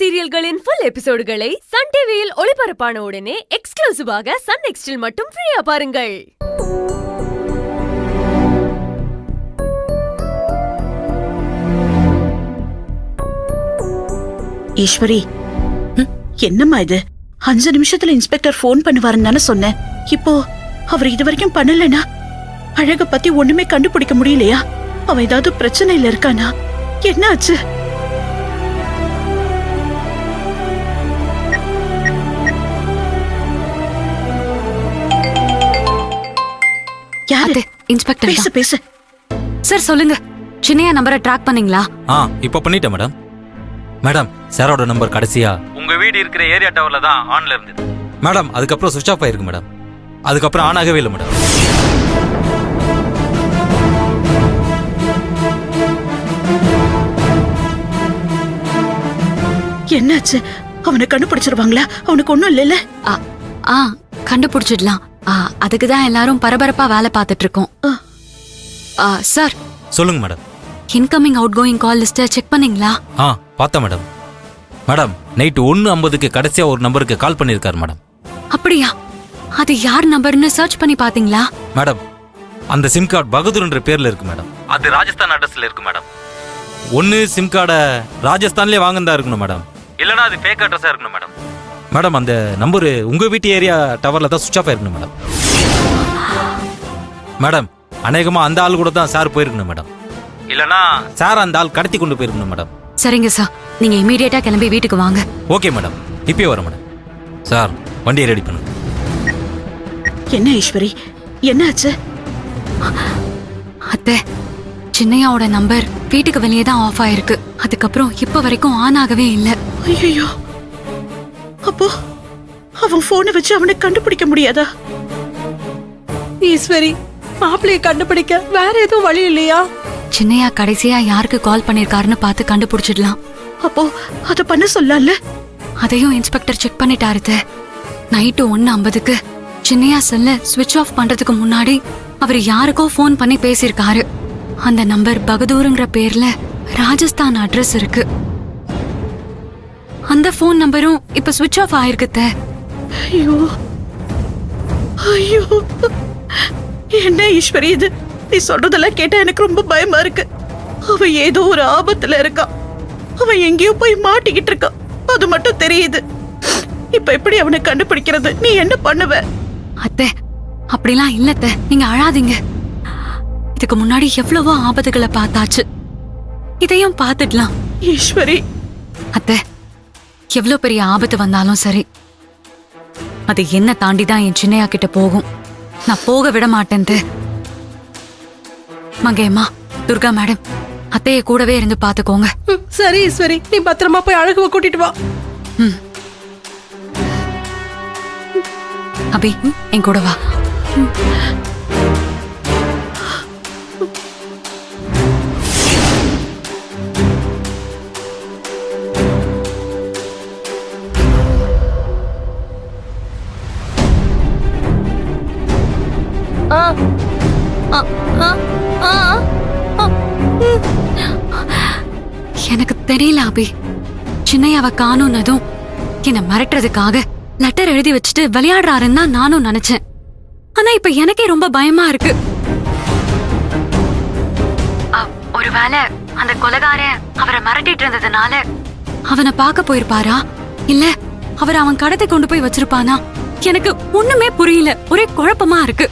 சீரியல்களின் full எபிசோடுகளை Sun டிவியில் ஒளிபரப்பான உடனே எக்ஸ்க்ளூசிவாக சன் நெக்ஸ்டில் மட்டும் ஃப்ரீயா பாருங்கள். ஈஸ்வரி, என்னம்மா இது? 5 நிமிஷத்துல இன்ஸ்பெக்டர் போன் பண்ணுவாருன்னு தானே சொன்னேன். இப்போ அவர் இது வரைக்கும் பண்ணலனா அழக பத்தி ஒண்ணுமே கண்டுபிடிக்க முடியலையா? அவன் ஏதாவது பிரச்சனையில இருக்கானா? என்ன ஆச்சு? யாரு? இன்ஸ்பெக்டர். பேசு பேசு. சார் சொல்லுங்க, சின்னையா நம்பரை ட்ராக் பண்ணீங்களா? இப்ப பண்ணிட்டேன் மேடம். மேடம், சாரோட நம்பர் கடைசியா உங்க வீடு இருக்கிற ஏரியா டவர்ல தான் ஆன்ல இருந்தது மேடம். அதுக்கப்புறம் சுவிட்ச் ஆஃப் ஆயிருக்கு மேடம். அதுக்கப்புறம் ஆன் ஆகவே இல்லை மேடம். என்னாச்சு? அவனை கண்டுபிடிச்சிருவாங்களா? அவனுக்கு ஒண்ணும் இல்லைல்ல? கண்டுபிடிச்சிடலாம். அதுக்குதான் எல்லாரும் பரபரப்பா வேலை பார்த்துட்டு இருக்கோம். சார் சொல்லுங்க மேடம். இன்கமிங் அவுட் கோயிங் கால் லிஸ்ட செக் பண்ணீங்களா? பார்த்தேன் மேடம். மேடம், நைட்டு 1:50க்கு கடைசியா ஒரு நம்பருக்கு கால் பண்ணிருக்காரு மேடம். அப்படியா? அது யார் நம்பர்னு சர்ச் பண்ணி பாத்தீங்களா? மேடம், அந்த சிம் கார்டு பகதூர்ன்ற பேர்ல இருக்கு மேடம். அது ராஜஸ்தான் அட்ரஸ்ல இருக்கு மேடம். ஒன்னு சிம் கார்டை ராஜஸ்தான்லயே வாங்கந்தா இருக்கணும் மேடம், இல்லனா அது ஃபேக் அட்ரஸா இருக்கணும் மேடம். மேடம், அந்த நம்பர் உங்க வீட்டு ஏரியா டவர்ல தான் சுவிட்ச் ஆஃப் ஆயிருக்கணும் மேடம். மேடம், அநேகமா அந்த ஆள் கூட தான் சார் போயிருக்கணும் மேடம், இல்லனா சார் அந்த ஆள் கடத்தி கொண்டு போயிருக்கணும் மேடம். சரிங்க சார், நீங்க இமீடியட்டா கிளம்பி வீட்டுக்கு வாங்க. ஓகே மேடம், இப்பயே வரேன் மேடம். சார், வண்டியை ரெடி பண்ணுங்க. என்ன ஈஸ்வரி, என்னாச்சு? அத்தை, சின்னையாவோட நம்பர் வீட்டுக்கு வெளியே தான் ஆஃப் ஆயிருக்கு. அதுக்கப்புறம் இப்ப வரைக்கும் ஆன் ஆகவே இல்லை. ஐயோ, அப்போ அவன் போனை வச்சு அவனை கண்டுபிடிக்க முடியாதா? ஈஸ்வரி, மாப்பிளைய கண்டுபிடிக்க வேற எதுவும் வழி இல்லையா? சின்னையா கடைசியா யாருக்கு கால் பண்ணிருக்காருன்னு பார்த்து கண்டுபிடிச்சிடலாம். அப்போ அத பண்ண சொல்லல? அதையும் இன்ஸ்பெக்டர் செக் பண்ணிட்டாரு. நைட்டு 1:50க்கு சின்னையா செல்ல ஸ்விட்ச் ஆஃப் பண்றதுக்கு முன்னாடி அவர் யாருக்கோ போன் பண்ணி பேசியிருக்காரு. அந்த நம்பர் பகதூருங்கிற பேர்ல ராஜஸ்தான் அட்ரஸ் இருக்கு. அந்த போன் நம்பரும் இப்ப ஸ்விட்ச் ஆஃப் ஆயிருக்கு. ஐயோ ஐயோ, என்ன ஈஸ்வரி இது? நீ சொல்றதெல்லாம் கேட்டா எனக்கு ரொம்ப பயமா இருக்கு. அவன் ஏதோ ஒரு ஆபத்துல இருக்கான். அவன் எங்கேயோ போய் மாட்டிக்கிட்டு இருக்கான், அது மட்டும் தெரியுது. இப்ப எப்படி அவனை கண்டுபிடிக்கிறது? நீ என்ன பண்ணுவ? அத்தை, அப்படிலாம் இல்லத்த, நீங்க அழாதீங்க. இதுக்கு முன்னாடி எவ்வளவோ ஆபத்துகளை பார்த்தாச்சு, இதையும் பார்த்துடலாம். ஈஸ்வரி, அத்தை, எவ்வளவு பெரிய ஆபத்து வந்தாலும் சரி, அது என்ன தாண்டிதான் என் சின்னையா கிட்ட போகும். நான் போக விட மாட்டேன். மங்கையம்மா, துர்கா மேடம், அத்தைய கூடவே இருந்து பாத்துக்கோங்க. சரி ஈஸ்வரி, நீ பத்திரமா போய் அழகுவ கூட்டிட்டு வா. அபி, என் கூட வா. எனக்கு தெரியல அபி, சின்னையாவ காணும்னதும் என்ன மிரட்டுறதுக்காக லெட்டர் எழுதி வச்சுட்டு விளையாடுறாருன்னு தான் நானும் நினைச்சேன். ஆனா இப்ப எனக்கே ரொம்ப பயமா இருக்கு. ஒருவேளை அந்த கொலைகாரன் அவரை மிரட்டிட்டு இருந்ததுனால அவனை பார்க்க போயிருப்பாரா, இல்ல அவரை அவன் கடத்தை கொண்டு போய் வச்சிருப்பானா? எனக்கு ஒண்ணுமே புரியல, ஒரே குழப்பமா இருக்கு.